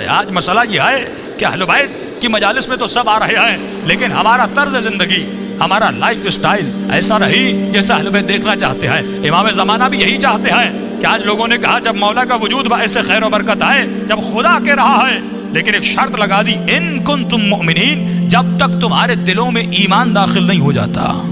آج مسئلہ یہ ہے کہ اہل بیت کی مجالس میں تو سب آ رہے ہیں، لیکن ہمارا طرز زندگی، ہمارا لائف سٹائل ایسا نہیں جیسا اہل بیت دیکھنا چاہتے ہیں۔ امام زمانہ بھی یہی چاہتے ہیں کہ آج لوگوں نے کہا جب مولا کا وجود باعث خیر و برکت ہے، جب خدا کے رہا ہے، لیکن ایک شرط لگا دی، ان کنتم مؤمنین، جب تک تمہارے دلوں میں ایمان داخل نہیں ہو جاتا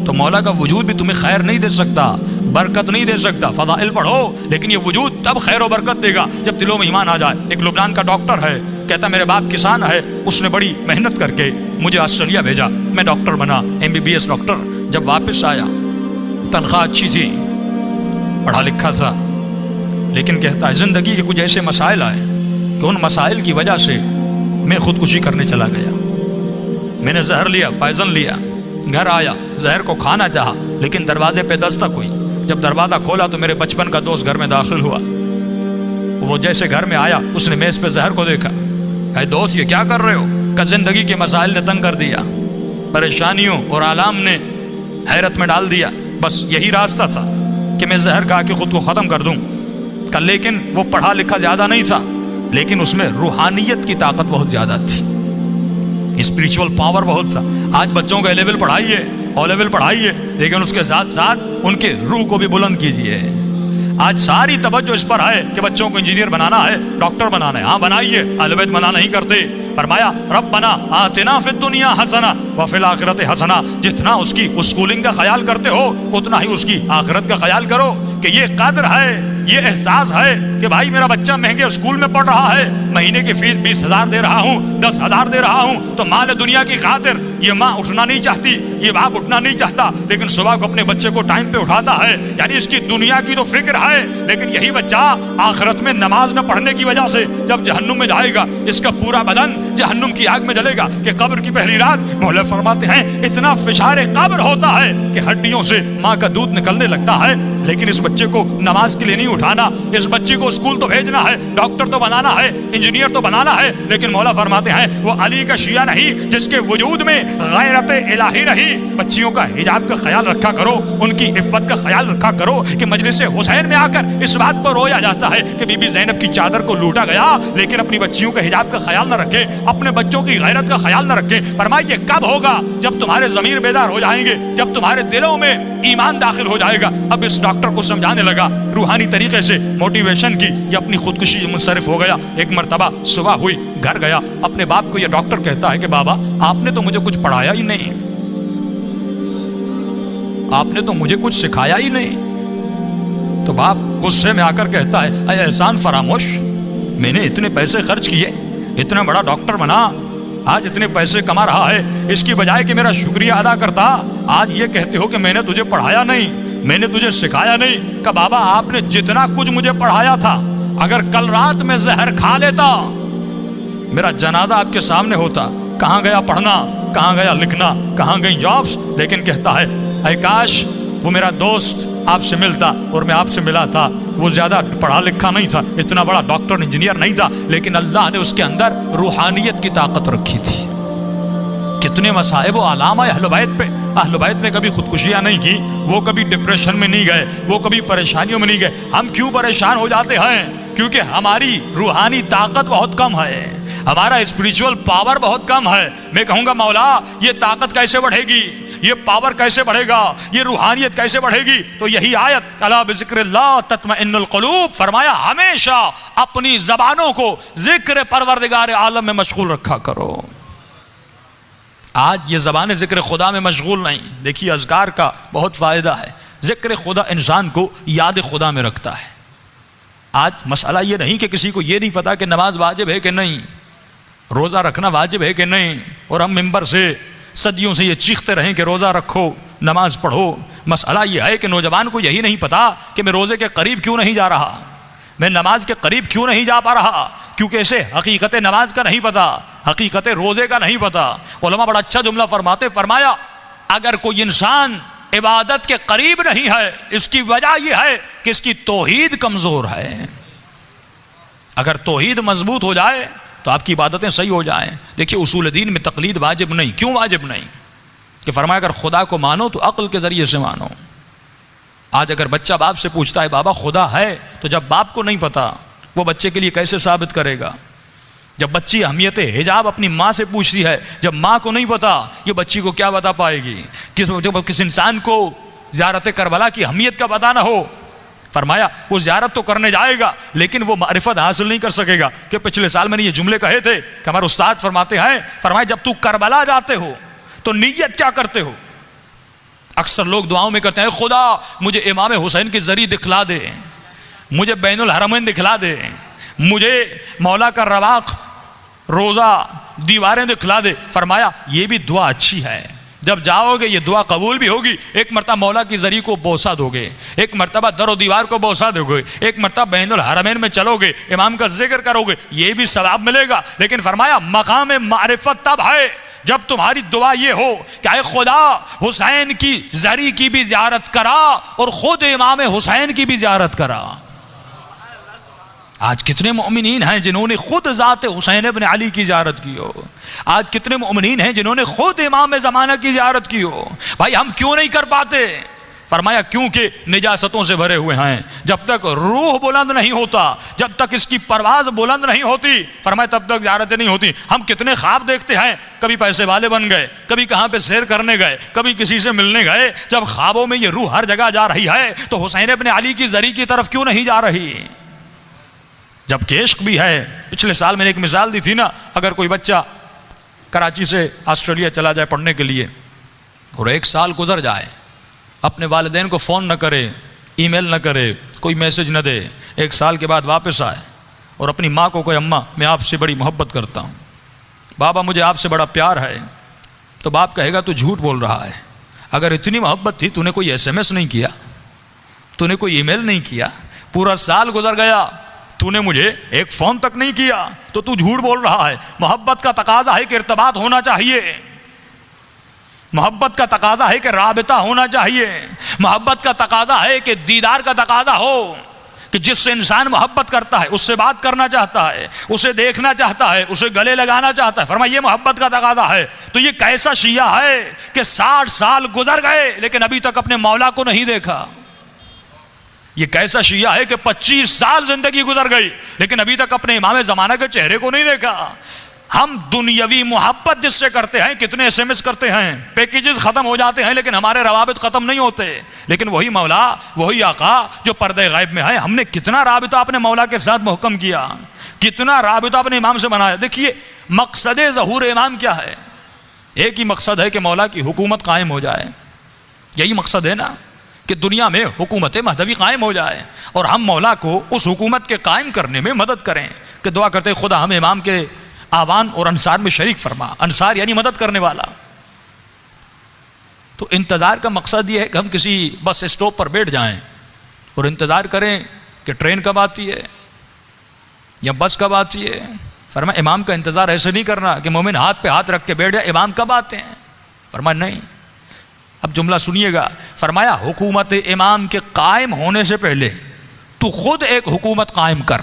تو مولا کا وجود بھی تمہیں خیر نہیں دے سکتا، برکت نہیں دے سکتا۔ فضائل پڑھو، لیکن یہ وجود تب خیر و برکت دے گا جب دلوں میں ایمان آ جائے۔ ایک لبنان کا ڈاکٹر ہے، کہتا میرے باپ کسان ہے، اس نے بڑی محنت کر کے مجھے آسٹریلیا بھیجا، میں ڈاکٹر بنا، MBBS ڈاکٹر۔ جب واپس آیا تنخواہ اچھی تھی، پڑھا لکھا تھا، لیکن کہتا ہے زندگی کے کچھ ایسے مسائل آئے کہ ان مسائل کی وجہ سے میں خودکشی کرنے چلا گیا۔ میں نے زہر لیا، پائزن لیا، گھر آیا، زہر کو کھانا چاہا، لیکن دروازے پہ دستک ہوئی۔ جب دروازہ کھولا تو میرے بچپن کا دوست گھر میں داخل ہوا۔ وہ جیسے گھر میں آیا، اس نے میز پہ زہر کو دیکھا، اے دوست یہ کیا کر رہے ہو؟ کہ زندگی کے مسائل نے تنگ کر دیا، پریشانیوں اور آلام نے حیرت میں ڈال دیا، بس یہی راستہ تھا کہ میں زہر کھا کے خود کو ختم کر دوں۔ کہ لیکن وہ پڑھا لکھا زیادہ نہیں تھا، لیکن اس میں روحانیت کی طاقت بہت زیادہ تھی، اسپریچول پاور بہت تھا۔ آج بچوں کا لیول پڑھائیے، او لیول پڑھائیے، لیکن اس کے ساتھ ساتھ ان کے روح کو بھی بلند کیجیے۔ آج ساری توجہ اس پر ہے کہ بچوں کو انجینئر بنانا ہے، ڈاکٹر بنانا ہے۔ ہاں بنائیے، اہل بیت منع نہیں کرتے۔ فرمایا ربنا آتنا فی الدنیا حسنہ وفی الآخرۃ حسنہ، جتنا اس کی اسکولنگ کا خیال کرتے ہو اتنا ہی اس کی آخرت کا خیال کرو، کہ یہ قدر ہے، یہ احساس ہے کہ بھائی میرا بچہ مہنگے اسکول میں پڑھ رہا ہے، مہینے کی فیس 20,000 دے رہا ہوں، 10,000 دے رہا ہوں، تو مال دنیا کی خاطر یہ ماں اٹھنا نہیں چاہتی، یہ باپ اٹھنا نہیں چاہتا، لیکن صبح کو اپنے بچے کو ٹائم پہ اٹھاتا ہے۔ یعنی اس کی دنیا کی تو فکر ہے، لیکن یہی بچہ آخرت میں نماز نہ پڑھنے کی وجہ سے جب جہنم میں جائے گا، اس کا پورا بدن جہنم کی آگ میں جلے گا۔ کہ قبر کی پہلی رات مولا فرماتے ہیں اتنا فشار قبر ہوتا ہے کہ ہڈیوں سے ماں کا دودھ نکلنے لگتا ہے، لیکن اس بچے کو نماز کے لیے نہیں اٹھانا، اس بچے کو اسکول تو بھیجنا ہے، ڈاکٹر تو بنانا ہے، انجینئر تو بنانا ہے، لیکن مولا فرماتے ہیں وہ علی کا شیعہ نہیں جس کے وجود میں غیرت الہی نہیں۔ بچیوں کا حجاب کا خیال رکھا کرو، ان کی عفت کا خیال رکھا کرو، کہ مجلس حسین میں آ کر اس بات پر رویا جاتا ہے کہ بی بی زینب کی چادر کو لوٹا گیا، لیکن اپنی بچیوں کا حجاب کا خیال نہ رکھے، اپنے بچوں کی غیرت کا خیال نہ رکھے۔ فرمائیے کب ہوگا؟ جب تمہارے ضمیر بیدار ہو جائیں گے، جب تمہارے دلوں میں ایمان داخل ہو جائے گا۔ اب اس ڈاکٹر کو سمجھانے لگا روحانی طریقے سے، موٹیویشن کی، یہ اپنی خودکشی سے منصرف ہو گیا۔ ایک مرتبہ صبح ہوئی، گھر گیا، اپنے باپ کو یہ ڈاکٹر کہتا ہے کہ بابا آپ نے تو مجھے کچھ پڑھایا ہی نہیں، آپ نے تو مجھے کچھ سکھایا ہی نہیں۔ تو باپ غصے میں آ کر کہتا ہے اے احسان فراموش، میں نے اتنے پیسے خرچ کیے، اتنا بڑا ڈاکٹر بنا، آج اتنے پیسے کما رہا ہے، اس کی بجائے کہ میرا شکریہ ادا کرتا، آج یہ کہتے ہو کہ میں نے تجھے پڑھایا نہیں، میں نے تجھے سکھایا نہیں۔ کہ بابا آپ نے جتنا کچھ مجھے پڑھایا تھا، اگر کل رات میں زہر کھا لیتا میرا جنازہ آپ کے سامنے ہوتا۔ کہاں گیا پڑھنا، کہاں گیا لکھنا، کہاں گئی جابس؟ لیکن کہتا ہے اے کاش وہ میرا دوست آپ سے ملتا اور میں آپ سے ملا تھا، وہ زیادہ پڑھا لکھا نہیں تھا، اتنا بڑا ڈاکٹر انجینئر نہیں تھا، لیکن اللہ نے اس کے اندر روحانیت کی طاقت رکھی تھی۔ کتنے مصائب و آلام آئے اہل بیت پہ۔ اہل بیت نے کبھی خودکشیاں نہیں کی، وہ کبھی ڈپریشن میں نہیں گئے، وہ کبھی پریشانیوں میں نہیں گئے۔ ہم کیوں پریشان ہو جاتے ہیں؟ کیونکہ ہماری روحانی طاقت بہت کم ہے، ہمارا اسپریچول پاور بہت کم ہے۔ میں کہوں گا مولا یہ طاقت کیسے بڑھے گی، یہ پاور کیسے بڑھے گا، یہ روحانیت کیسے بڑھے گی؟ تو یہی آیت الا بذکر اللہ تطمئن القلوب، فرمایا ہمیشہ اپنی زبانوں کو ذکر پروردگار عالم میں مشغول رکھا کرو۔ آج یہ زبانیں ذکر خدا میں مشغول نہیں۔ دیکھیے اذکار کا بہت فائدہ ہے، ذکر خدا انسان کو یاد خدا میں رکھتا ہے۔ آج مسئلہ یہ نہیں کہ کسی کو یہ نہیں پتا کہ نماز واجب ہے کہ نہیں، روزہ رکھنا واجب ہے کہ نہیں، اور ہم ممبر سے صدیوں سے یہ چیختے رہیں کہ روزہ رکھو، نماز پڑھو۔ مسئلہ یہ ہے کہ نوجوان کو یہی نہیں پتا کہ میں روزے کے قریب کیوں نہیں جا رہا، میں نماز کے قریب کیوں نہیں جا پا رہا، کیونکہ اسے حقیقت نماز کا نہیں پتا، حقیقت روزے کا نہیں پتا۔ علماء بڑا اچھا جملہ فرماتے، فرمایا اگر کوئی انسان عبادت کے قریب نہیں ہے، اس کی وجہ یہ ہے کہ اس کی توحید کمزور ہے۔ اگر توحید مضبوط ہو جائے تو آپ کی عبادتیں صحیح ہو جائیں۔ دیکھیے اصول دین میں تقلید واجب نہیں۔ کیوں واجب نہیں؟ کہ فرمایا اگر خدا کو مانو تو عقل کے ذریعے سے مانو۔ آج اگر بچہ باپ سے پوچھتا ہے بابا خدا ہے، تو جب باپ کو نہیں پتا وہ بچے کے لیے کیسے ثابت کرے گا؟ جب بچی اہمیت حجاب اپنی ماں سے پوچھتی ہے، جب ماں کو نہیں پتا یہ بچی کو کیا بتا پائے گی؟ جب کس انسان کو زیارت کربلا کی اہمیت کا پتہ نہ ہو، فرمایا وہ زیارت تو کرنے جائے گا لیکن وہ معرفت حاصل نہیں کر سکے گا. کہ پچھلے سال میں نے یہ جملے کہے تھے کہ ہمارے استاد فرماتے ہیں، فرمایا جب تو کربلا جاتے ہو تو نیت کیا کرتے ہو؟ اکثر لوگ دعاؤں میں کرتے ہیں خدا مجھے امام حسین کی زری دکھلا دے، مجھے بین الحرمین دکھلا دے، مجھے مولا کا رواق روزہ دیواریں دکھلا دے. فرمایا یہ بھی دعا اچھی ہے، جب جاؤ گے یہ دعا قبول بھی ہوگی. ایک مرتبہ مولا کی زری کو بوسہ دو گے، ایک مرتبہ در و دیوار کو بوسہ دو گے، ایک مرتبہ بین الحرمین میں چلو گے، امام کا ذکر کرو گے، یہ بھی ثواب ملے گا. لیکن فرمایا مقام معرفت تب ہے جب تمہاری دعا یہ ہو کہ اے خدا حسین کی زری کی بھی زیارت کرا اور خود امام حسین کی بھی زیارت کرا. آج کتنے مومنین ہیں جنہوں نے خود ذات حسین ابن علی کی زیارت کی ہو؟ آج کتنے مومنین ہیں جنہوں نے خود امام زمانہ کی زیارت کی ہو؟ بھائی ہم کیوں نہیں کر پاتے؟ فرمایا کیونکہ نجاستوں سے بھرے ہوئے ہیں. جب تک روح بلند نہیں ہوتا، جب تک اس کی پرواز بلند نہیں ہوتی، فرمایا تب تک زیارتیں نہیں ہوتی. ہم کتنے خواب دیکھتے ہیں، کبھی پیسے والے بن گئے، کبھی کہاں پہ سیر کرنے گئے، کبھی کسی سے ملنے گئے. جب خوابوں میں یہ روح ہر جگہ جا رہی ہے تو حسین ابن علی کی زری کی طرف کیوں نہیں جا رہی؟ جب کہ عشق بھی ہے. پچھلے سال میں نے ایک مثال دی تھی نا، اگر کوئی بچہ کراچی سے آسٹریلیا چلا جائے پڑھنے کے لیے اور 1 سال گزر جائے، اپنے والدین کو فون نہ کرے، ای میل نہ کرے، کوئی میسج نہ دے، 1 سال کے بعد واپس آئے اور اپنی ماں کو کہے اماں میں آپ سے بڑی محبت کرتا ہوں، بابا مجھے آپ سے بڑا پیار ہے، تو باپ کہے گا تو جھوٹ بول رہا ہے. اگر اتنی محبت تھی تو نے کوئی SMS نہیں کیا، تو نے کوئی ای میل نہیں کیا، پورا سال گزر گیا تو نے مجھے ایک فون تک نہیں کیا، تو تو جھوٹ بول رہا ہے. محبت کا تقاضا ہے کہ ارتباط ہونا چاہیے، محبت کا تقاضا ہے کہ رابطہ ہونا چاہیے، محبت کا تقاضا ہے کہ دیدار کا تقاضا ہو، کہ جس سے انسان محبت کرتا ہے اس سے بات کرنا چاہتا ہے، اسے دیکھنا چاہتا ہے، اسے گلے لگانا چاہتا ہے. فرمایا یہ محبت کا تقاضا ہے. تو یہ کیسا شیعہ ہے کہ 60 سال گزر گئے لیکن ابھی تک اپنے مولا کو نہیں دیکھا؟ یہ کیسا شیعہ ہے کہ 25 سال زندگی گزر گئی لیکن ابھی تک اپنے امام زمانہ کے چہرے کو نہیں دیکھا؟ ہم دنیاوی محبت جس سے کرتے ہیں، کتنے SMS کرتے ہیں، پیکیجز ختم ہو جاتے ہیں لیکن ہمارے روابط ختم نہیں ہوتے. لیکن وہی مولا، وہی آقا جو پردے غیب میں ہے، ہم نے کتنا رابطہ اپنے مولا کے ساتھ محکم کیا، کتنا رابطہ اپنے امام سے بنایا. دیکھیے مقصد ظہور امام کیا ہے؟ ایک ہی مقصد ہے کہ مولا کی حکومت قائم ہو جائے. یہی مقصد ہے نا کہ دنیا میں حکومت مہدوی قائم ہو جائے اور ہم مولا کو اس حکومت کے قائم کرنے میں مدد کریں. کہ دعا کرتے خدا ہمیں امام کے آوان اور انصار میں شریک فرما. انصار یعنی مدد کرنے والا. تو انتظار کا مقصد یہ ہے کہ ہم کسی بس اسٹاپ پر بیٹھ جائیں اور انتظار کریں کہ ٹرین کب آتی ہے یا بس کب آتی ہے. فرمایا امام کا انتظار ایسے نہیں کرنا کہ مومن ہاتھ پہ ہاتھ رکھ کے بیٹھ جائے امام کب آتے ہیں. فرمایا نہیں. اب جملہ سنیے گا. فرمایا حکومت امام کے قائم ہونے سے پہلے تو خود ایک حکومت قائم کر.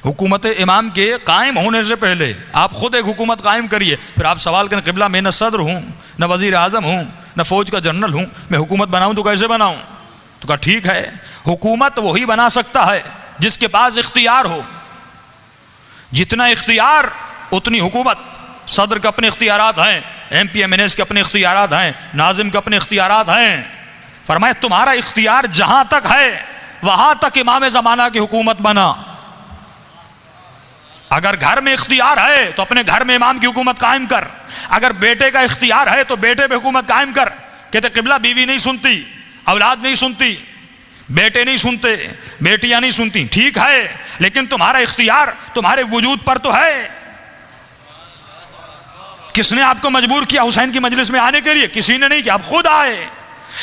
حکومت امام کے قائم ہونے سے پہلے آپ خود ایک حکومت قائم کریے. پھر آپ سوال کریں قبلہ میں نہ صدر ہوں، نہ وزیر اعظم ہوں، نہ فوج کا جنرل ہوں، میں حکومت بناؤں تو کیسے بناؤں؟ تو کہا ٹھیک ہے، حکومت وہی بنا سکتا ہے جس کے پاس اختیار ہو. جتنا اختیار اتنی حکومت. صدر کے اپنے اختیارات ہیں، MP MNS کے اپنے اختیارات ہیں، ناظم کے اپنے اختیارات ہیں. فرمایا تمہارا اختیار جہاں تک ہے وہاں تک امام زمانہ کی حکومت بنا. اگر گھر میں اختیار ہے تو اپنے گھر میں امام کی حکومت قائم کر. اگر بیٹے کا اختیار ہے تو بیٹے پہ حکومت قائم کر. کہتے قبلہ بیوی نہیں سنتی، اولاد نہیں سنتی، بیٹے نہیں سنتے، بیٹیاں نہیں سنتی. ٹھیک ہے لیکن تمہارا اختیار تمہارے وجود پر تو ہے. کس نے آپ کو مجبور کیا حسین کی مجلس میں آنے کے لیے؟ کسی نے نہیں کیا، آپ خود آئے.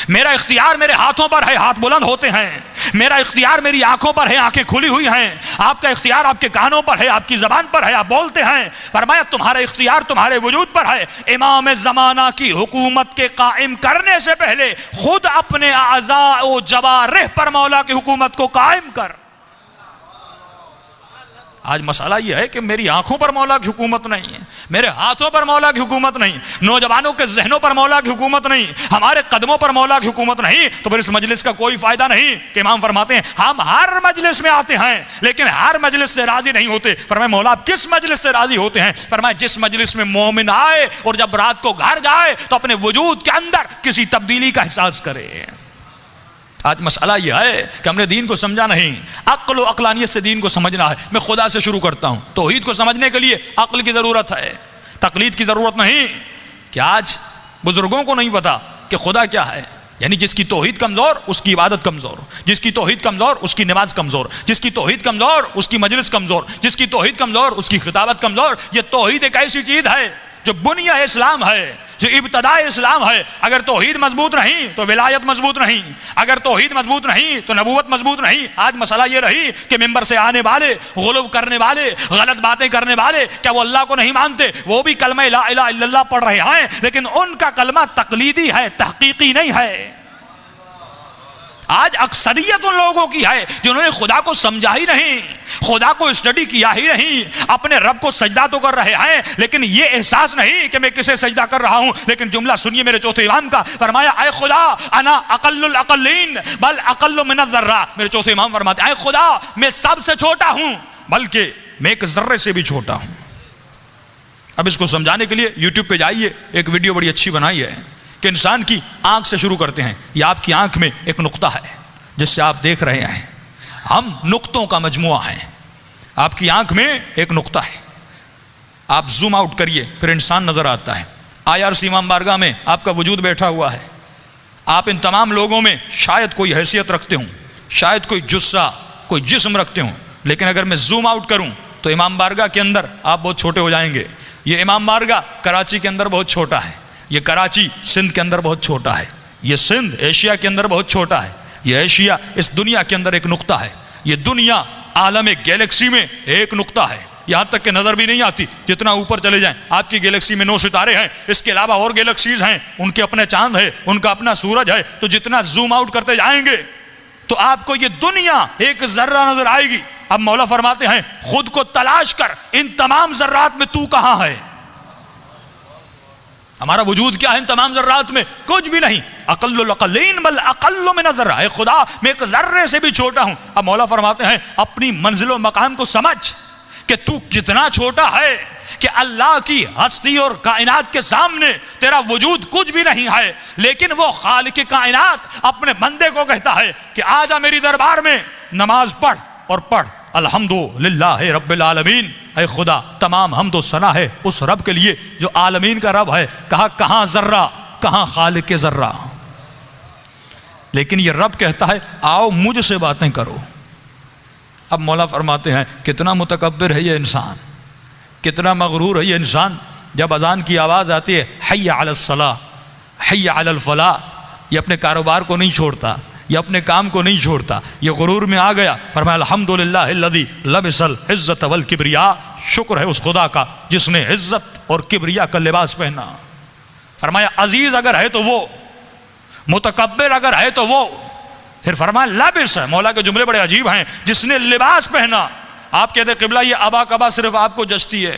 میرا اختیار میرے ہاتھوں پر ہے، ہاتھ بلند ہوتے ہیں. میرا اختیار میری آنکھوں پر ہے، آنکھیں کھلی ہوئی ہیں. آپ کا اختیار آپ کے کانوں پر ہے، آپ کی زبان پر ہے، آپ بولتے ہیں. فرمایا تمہارا اختیار تمہارے وجود پر ہے. امام زمانہ کی حکومت کے قائم کرنے سے پہلے خود اپنے اعضاء و جوارح پر مولا کی حکومت کو قائم کر. آج مسئلہ یہ ہے کہ میری آنکھوں پر مولا کی حکومت نہیں ہے، میرے ہاتھوں پر مولا کی حکومت نہیں، نوجوانوں کے ذہنوں پر مولا کی حکومت نہیں، ہمارے قدموں پر مولا کی حکومت نہیں، تو پھر اس مجلس کا کوئی فائدہ نہیں کہ امام فرماتے ہیں ہم ہر مجلس میں آتے ہیں لیکن ہر مجلس سے راضی نہیں ہوتے۔ فرمایا مولا آپ کس مجلس سے راضی ہوتے ہیں؟ فرمایا جس مجلس میں مومن آئے اور جب رات کو گھر جائے تو اپنے وجود کے اندر کسی تبدیلی کا احساس کرے۔ آج مسئلہ یہ ہے کہ ہم نے دین کو سمجھا نہیں، عقل و عقلانیت سے دین کو سمجھنا ہے۔ میں خدا سے شروع کرتا ہوں، توحید کو سمجھنے کے لیے عقل کی ضرورت ہے، تقلید کی ضرورت نہیں۔ کہ آج بزرگوں کو نہیں پتا کہ خدا کیا ہے، یعنی جس کی توحید کمزور اس کی عبادت کمزور، جس کی توحید کمزور اس کی نماز کمزور، جس کی توحید کمزور اس کی مجلس کمزور، جس کی توحید کمزور اس کی خطابت کمزور۔ یہ توحید ایک ایسی چیز ہے جو بنیہ اسلام ہے، جو ابتداء اسلام ہے۔ اگر توحید مضبوط نہیں تو ولایت مضبوط نہیں، اگر توحید مضبوط نہیں تو نبوت مضبوط نہیں۔ آج مسئلہ یہ رہی کہ ممبر سے آنے والے، غلو کرنے والے، غلط باتیں کرنے والے، کیا وہ اللہ کو نہیں مانتے؟ وہ بھی کلمہ لا الہ الا اللہ پڑھ رہے ہیں لیکن ان کا کلمہ تقلیدی ہے، تحقیقی نہیں ہے۔ آج اکثریت ان لوگوں کی ہے جنہوں نے خدا کو سمجھا ہی نہیں، خدا کو اسٹڈی کیا ہی نہیں، اپنے رب کو سجدہ تو کر رہے ہیں لیکن یہ احساس نہیں کہ میں کسے سجدہ کر رہا ہوں۔ لیکن جملہ سنیے میرے چوتھے امام کا، فرمایا اے خدا انا اقل الاقلین بل اقل من الذرہ۔ میرے چوتھے امام فرماتے ہیں اے خدا میں سب سے چھوٹا ہوں بلکہ میں ایک ذرے سے بھی چھوٹا ہوں۔ اب اس کو سمجھانے کے لیے یوٹیوب پہ جائیے، ایک ویڈیو بڑی اچھی بنائی ہے کہ انسان کی آنکھ سے شروع کرتے ہیں۔ یہ آپ کی آنکھ میں ایک نقطہ ہے جس سے آپ دیکھ رہے ہیں، ہم نقطوں کا مجموعہ ہیں۔ آپ کی آنکھ میں ایک نقطہ ہے، آپ زوم آؤٹ کریے پھر انسان نظر آتا ہے۔ IRC امام بارگاہ میں آپ کا وجود بیٹھا ہوا ہے، آپ ان تمام لوگوں میں شاید کوئی حیثیت رکھتے ہوں، شاید کوئی جثہ، کوئی جسم رکھتے ہوں، لیکن اگر میں زوم آؤٹ کروں تو امام بارگاہ کے اندر آپ بہت چھوٹے ہو جائیں گے۔ یہ امام بارگاہ کراچی کے اندر بہت چھوٹا ہے، یہ کراچی سندھ کے اندر بہت چھوٹا ہے، یہ سندھ ایشیا کے اندر بہت چھوٹا ہے، یہ ایشیا اس دنیا کے اندر ایک نقطہ ہے، یہ دنیا عالم گیلیکسی میں ایک نقطہ ہے، یہاں تک کہ نظر بھی نہیں آتی۔ جتنا اوپر چلے جائیں، آپ کی گیلیکسی میں 9 ستارے ہیں، اس کے علاوہ اور گیلیکسیز ہیں، ان کے اپنے چاند ہے، ان کا اپنا سورج ہے، تو جتنا زوم آؤٹ کرتے جائیں گے تو آپ کو یہ دنیا ایک ذرہ نظر آئے گی۔ اب مولا فرماتے ہیں خود کو تلاش کر ان تمام ذرات میں تو کہاں ہے؟ ہمارا وجود کیا ہے ان تمام ذرات میں؟ کچھ بھی نہیں۔ اقل الاقلین بل اقل من الذرہ، اے خدا میں ایک ذرے سے بھی چھوٹا ہوں۔ اب مولا فرماتے ہیں اپنی منزل و مقام کو سمجھ کہ تو کتنا چھوٹا ہے کہ اللہ کی ہستی اور کائنات کے سامنے تیرا وجود کچھ بھی نہیں ہے، لیکن وہ خالق کائنات اپنے بندے کو کہتا ہے کہ آجا میری دربار میں نماز پڑھ اور پڑھ الحمدللہ رب العالمین۔ اے خدا تمام حمد و ثنا ہے اس رب کے لیے جو عالمین کا رب ہے۔ کہا کہاں ذرہ، کہاں خالق ذرہ؟ لیکن یہ رب کہتا ہے آؤ مجھ سے باتیں کرو۔ اب مولا فرماتے ہیں کتنا متکبر ہے یہ انسان، کتنا مغرور ہے یہ انسان۔ جب اذان کی آواز آتی ہے حی علی الصلاۃ، حی علی الفلاح، یہ اپنے کاروبار کو نہیں چھوڑتا، یہ اپنے کام کو نہیں چھوڑتا، یہ غرور میں آ گیا۔ فرمایا الحمدللہ الذی لبس العزت والکبریاء، شکر ہے اس خدا کا جس نے عزت اور کبریا کا لباس پہنا۔ فرمایا عزیز اگر ہے تو وہ، متکبر اگر ہے تو وہ، پھر فرمایا لبس ہے، مولا کے جملے بڑے عجیب ہیں، جس نے لباس پہنا۔ آپ کہتے ہیں قبلہ یہ ابا کبا صرف آپ کو جچتی ہے۔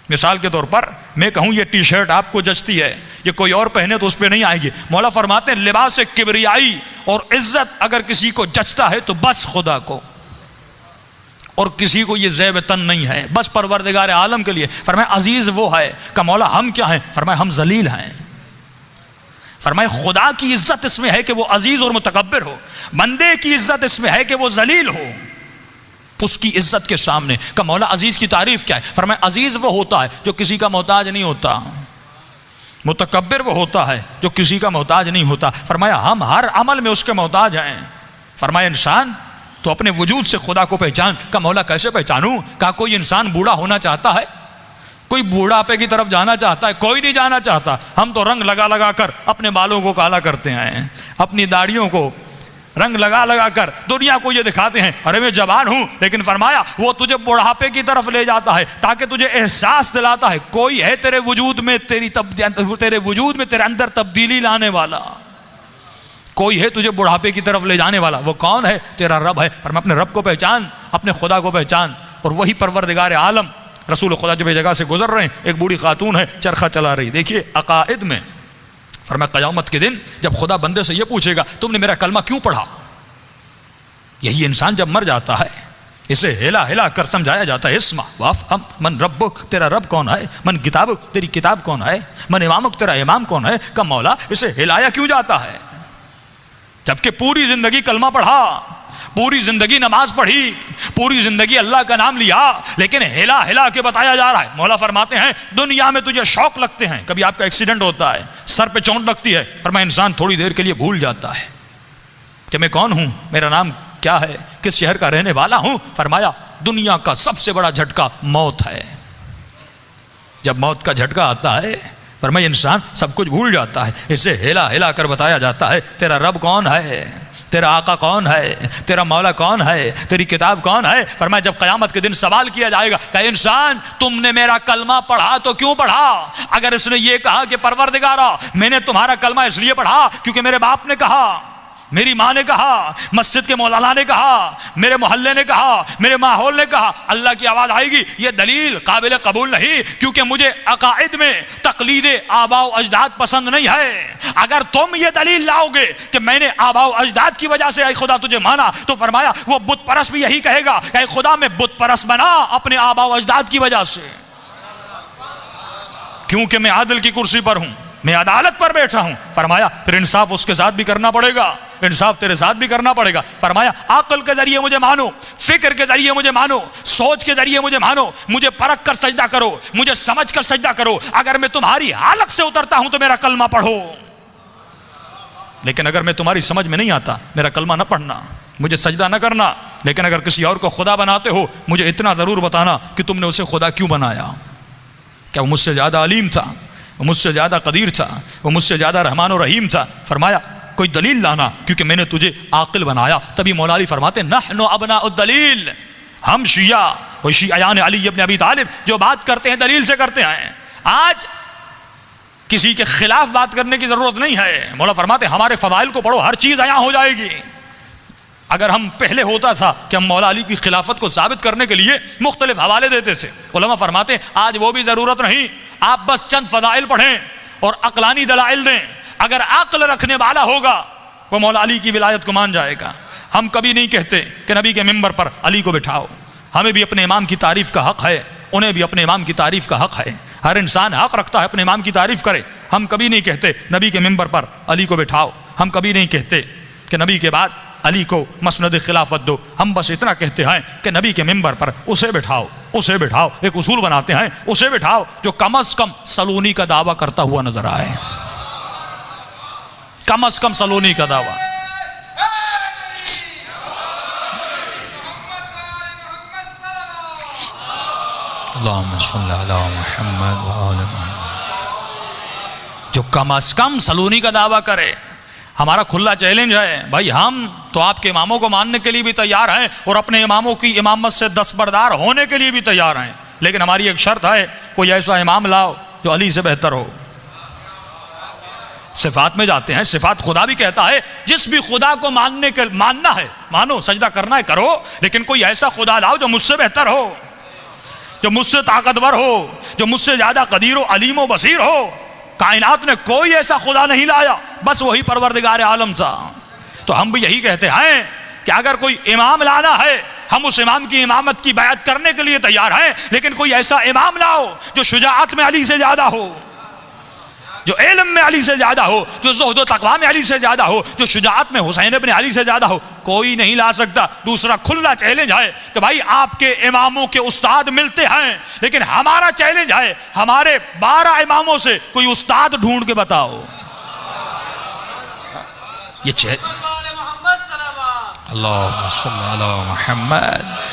مثال کے طور پر میں کہوں یہ ٹی شرٹ آپ کو جچتی ہے، یہ کوئی اور پہنے تو اس پہ نہیں آئے گی۔ مولا فرماتے ہیں لباس کبریائی اور عزت اگر کسی کو جچتا ہے تو بس خدا کو، اور کسی کو یہ زیب تن نہیں ہے، بس پروردگار عالم کے لیے۔ فرمایا عزیز وہ ہے کہ مولا ہم کیا ہیں؟ فرمایا ہم ذلیل ہیں۔ فرمایا خدا کی عزت اس میں ہے کہ وہ عزیز اور متکبر ہو، بندے کی عزت اس میں ہے کہ وہ ذلیل ہو اس کی عزت کے سامنے۔ کہ مولا عزیز کی تعریف کیا ہے؟ فرمایا عزیز وہ ہوتا ہے جو کسی کا محتاج نہیں ہوتا، متکبر وہ ہوتا ہے جو کسی کا محتاج نہیں ہوتا۔ فرمایا ہم ہر عمل میں اس کے محتاج ہیں۔ فرمایا انسان تو اپنے وجود سے خدا کو پہچان۔ کہ مولا کیسے پہچانوں؟ کہا کوئی انسان بوڑھا ہونا چاہتا ہے؟ کوئی بوڑھاپے کی طرف جانا چاہتا ہے؟ کوئی نہیں جانا چاہتا۔ ہم تو رنگ لگا لگا کر اپنے بالوں کو کالا کرتے ہیں، اپنی داڑھیوں کو رنگ لگا لگا کر دنیا کو یہ دکھاتے ہیں ارے میں جوان ہوں، لیکن فرمایا وہ تجھے بڑھاپے کی طرف لے جاتا ہے تاکہ تجھے احساس دلاتا ہے کوئی ہے تیرے وجود میں، تیرے وجود میں تیرے اندر تبدیلی لانے والا، کوئی ہے تجھے بڑھاپے کی طرف لے جانے والا۔ وہ کون ہے؟ تیرا رب ہے۔ فرمایا اپنے رب کو پہچان، اپنے خدا کو پہچان۔ اور وہی پروردگار عالم رسول خدا جب جگہ سے گزر رہے ہیں، ایک بوڑھی خاتون ہے چرخہ چلا رہی. دیکھیے عقائد میں فرمایا قیامت کے دن جب خدا بندے سے یہ پوچھے گا تم نے میرا کلمہ کیوں پڑھا، یہی انسان جب مر جاتا ہے اسے ہلا ہلا کر سمجھایا جاتا ہے اسما وافہم من ربک، تیرا رب کون ہے، من کتابک، تیری کتاب کون ہے، من امامک، تیرا امام کون ہے. کہ مولا اسے ہلایا کیوں جاتا ہے جبکہ پوری زندگی کلمہ پڑھا، پوری زندگی نماز پڑھی، پوری زندگی اللہ کا نام لیا، لیکن ہلا ہلا کے بتایا جا رہا ہے. مولا فرماتے ہیں دنیا میں تجھے شوق لگتے ہیں، کبھی آپ کا ایکسیڈنٹ ہوتا ہے، سر پہ چوٹ لگتی ہے، فرمایا انسان تھوڑی دیر کے لیے بھول جاتا ہے کہ میں کون ہوں، میرا نام کیا ہے، کس شہر کا رہنے والا ہوں. فرمایا دنیا کا سب سے بڑا جھٹکا موت ہے. جب موت کا جھٹکا آتا ہے فرمایا انسان سب کچھ بھول جاتا ہے. اسے ہلا ہلا کر بتایا جاتا ہے تیرا رب کون ہے، تیرا آقا کون ہے، تیرا مولا کون ہے، تیری کتاب کون ہے. فرمایا جب قیامت کے دن سوال کیا جائے گا کہ انسان تم نے میرا کلمہ پڑھا تو کیوں پڑھا. اگر اس نے یہ کہا کہ پروردگارا میں نے تمہارا کلمہ اس لیے پڑھا کیونکہ میرے باپ نے کہا، میری ماں نے کہا، مسجد کے مولانا نے کہا، میرے محلے نے کہا، میرے ماحول نے کہا، اللہ کی آواز آئے گی یہ دلیل قابل قبول نہیں، کیونکہ مجھے عقائد میں تقلید آباء و اجداد پسند نہیں ہے. اگر تم یہ دلیل لاؤ گے کہ میں نے آباء و اجداد کی وجہ سے اے خدا تجھے مانا، تو فرمایا وہ بت پرست بھی یہی کہے گا اے خدا میں بت پرست بنا اپنے آباء و اجداد کی وجہ سے، کیونکہ میں عادل کی کرسی پر ہوں، میں عدالت پر بیٹھا ہوں. فرمایا پھر انصاف اس کے ساتھ بھی کرنا پڑے گا، انصاف تیرے ساتھ بھی کرنا پڑے گا. فرمایا عقل کے ذریعے مجھے مانو، فکر کے ذریعے مجھے مانو، سوچ کے ذریعے مجھے مانو، مجھے پرکھ کر سجدہ کرو، مجھے سمجھ کر سجدہ کرو. اگر میں تمہاری حالت سے اترتا ہوں تو میرا کلمہ پڑھو، لیکن اگر میں تمہاری سمجھ میں نہیں آتا میرا کلمہ نہ پڑھنا، مجھے سجدہ نہ کرنا. لیکن اگر کسی اور کو خدا بناتے ہو مجھے اتنا ضرور بتانا کہ تم نے اسے خدا کیوں بنایا. کیا وہ مجھ سے زیادہ علیم تھا، وہ مجھ سے زیادہ قدیر تھا، وہ مجھ سے زیادہ رحمان و رحیم تھا. فرمایا کوئی دلیل لانا کیونکہ میں نے تجھے عاقل بنایا. تبھی مولا علی فرماتے نحن ابناء الدلیل، ہم شیعہ و شیعیان علی ابن ابی طالب جو بات کرتے ہیں دلیل سے کرتے ہیں. آج کسی کے خلاف بات کرنے کی ضرورت نہیں ہے. مولا فرماتے ہمارے فضائل کو پڑھو، ہر چیز عیاں ہو جائے گی. اگر ہم پہلے ہوتا تھا کہ ہم مولا علی کی خلافت کو ثابت کرنے کے لیے مختلف حوالے دیتے تھے، علماء فرماتے ہیں آج وہ بھی ضرورت نہیں. آپ بس چند فضائل پڑھیں اور عقلانی دلائل دیں. اگر عقل رکھنے والا ہوگا وہ مولا علی کی ولایت کو مان جائے گا. ہم کبھی نہیں کہتے کہ نبی کے ممبر پر علی کو بٹھاؤ. ہمیں بھی اپنے امام کی تعریف کا حق ہے، انہیں بھی اپنے امام کی تعریف کا حق ہے. ہر انسان حق رکھتا ہے اپنے امام کی تعریف کرے. ہم کبھی نہیں کہتے نبی کے ممبر پر علی کو بٹھاؤ. ہم کبھی نہیں کہتے کہ نبی کے بعد علی کو مسند خلافت دو. ہم بس اتنا کہتے ہیں کہ نبی کے ممبر پر اسے بٹھاؤ، اسے بٹھاؤ. ایک اصول بناتے ہیں اسے بٹھاؤ جو کم از کم سلونی کا دعویٰ کرتا ہوا نظر آئے، کم از کم سلونی کا دعویٰ. اللہم صلی علی محمد وآل محمد، جو کم از کم سلونی کا دعویٰ کرے. ہمارا کھلا چیلنج ہے بھائی، ہم تو آپ کے اماموں کو ماننے کے لیے بھی تیار ہیں اور اپنے اماموں کی امامت سے دستبردار ہونے کے لیے بھی تیار ہیں، لیکن ہماری ایک شرط ہے کوئی ایسا امام لاؤ جو علی سے بہتر ہو. صفات میں جاتے ہیں، صفات خدا بھی کہتا ہے جس بھی خدا کو ماننا ہے مانو، سجدہ کرنا ہے کرو، لیکن کوئی ایسا خدا لاؤ جو مجھ سے بہتر ہو، جو مجھ سے طاقتور ہو، جو مجھ سے زیادہ قدیر و علیم و بصیر ہو. کائنات نے کوئی ایسا خدا نہیں لایا، بس وہی پروردگار عالم تھا. تو ہم بھی یہی کہتے ہیں کہ اگر کوئی امام لانا ہے ہم اس امام کی امامت کی بیعت کرنے کے لیے تیار ہیں، لیکن کوئی ایسا امام لاؤ جو شجاعت میں علی سے زیادہ ہو، جو علم میں علی سے زیادہ ہو، جو زہد و تقوی میں علی سے زیادہ ہو، جو شجاعت میں حسین ابن علی سے زیادہ ہو. کوئی نہیں لا سکتا. دوسرا کھلا چیلنج ہے کہ بھائی آپ کے اماموں کے استاد ملتے ہیں، لیکن ہمارا چیلنج ہے ہمارے 12 اماموں سے کوئی استاد ڈھونڈ کے بتاؤ. یہ اللہم صلی علی محمد.